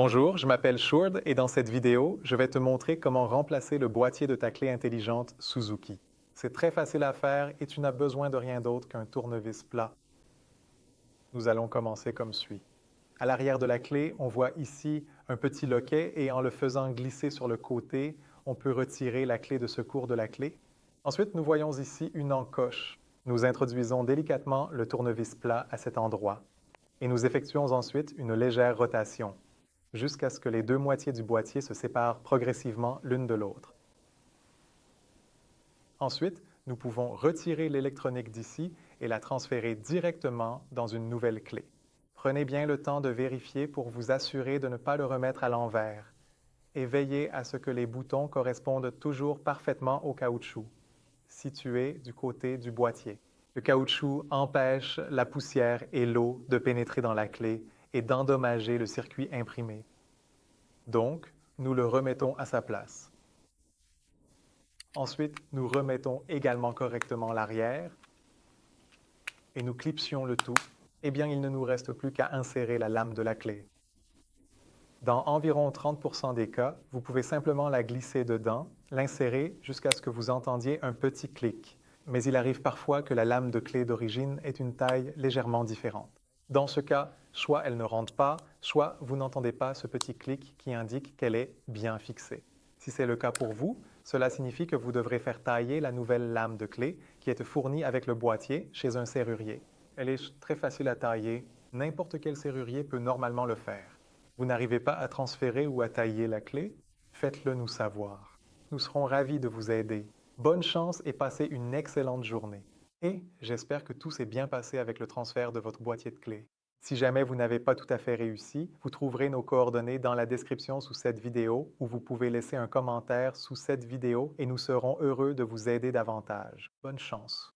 Bonjour, je m'appelle Shurd et dans cette vidéo, je vais te montrer comment remplacer le boîtier de ta clé intelligente Suzuki. C'est très facile à faire et tu n'as besoin de rien d'autre qu'un tournevis plat. Nous allons commencer comme suit. À l'arrière de la clé, on voit ici un petit loquet et en le faisant glisser sur le côté, on peut retirer la clé de secours de la clé. Ensuite, nous voyons ici une encoche. Nous introduisons délicatement le tournevis plat à cet endroit et nous effectuons ensuite une légère rotation jusqu'à ce que les deux moitiés du boîtier se séparent progressivement l'une de l'autre. Ensuite, nous pouvons retirer l'électronique d'ici et la transférer directement dans une nouvelle clé. Prenez bien le temps de vérifier pour vous assurer de ne pas le remettre à l'envers et veillez à ce que les boutons correspondent toujours parfaitement au caoutchouc, situé du côté du boîtier. Le caoutchouc empêche la poussière et l'eau de pénétrer dans la clé et d'endommager le circuit imprimé. Donc, nous le remettons à sa place. Ensuite, nous remettons également correctement l'arrière et nous clipsions le tout. Eh bien, il ne nous reste plus qu'à insérer la lame de la clé. Dans environ 30% des cas, vous pouvez simplement la glisser dedans, l'insérer jusqu'à ce que vous entendiez un petit clic. Mais il arrive parfois que la lame de clé d'origine ait une taille légèrement différente. Dans ce cas, soit elle ne rentre pas, soit vous n'entendez pas ce petit clic qui indique qu'elle est bien fixée. Si c'est le cas pour vous, cela signifie que vous devrez faire tailler la nouvelle lame de clé qui est fournie avec le boîtier chez un serrurier. Elle est très facile à tailler, n'importe quel serrurier peut normalement le faire. Vous n'arrivez pas à transférer ou à tailler la clé? Faites-le nous savoir. Nous serons ravis de vous aider. Bonne chance et passez une excellente journée. Et j'espère que tout s'est bien passé avec le transfert de votre boîtier de clés. Si jamais vous n'avez pas tout à fait réussi, vous trouverez nos coordonnées dans la description sous cette vidéo ou vous pouvez laisser un commentaire sous cette vidéo et nous serons heureux de vous aider davantage. Bonne chance!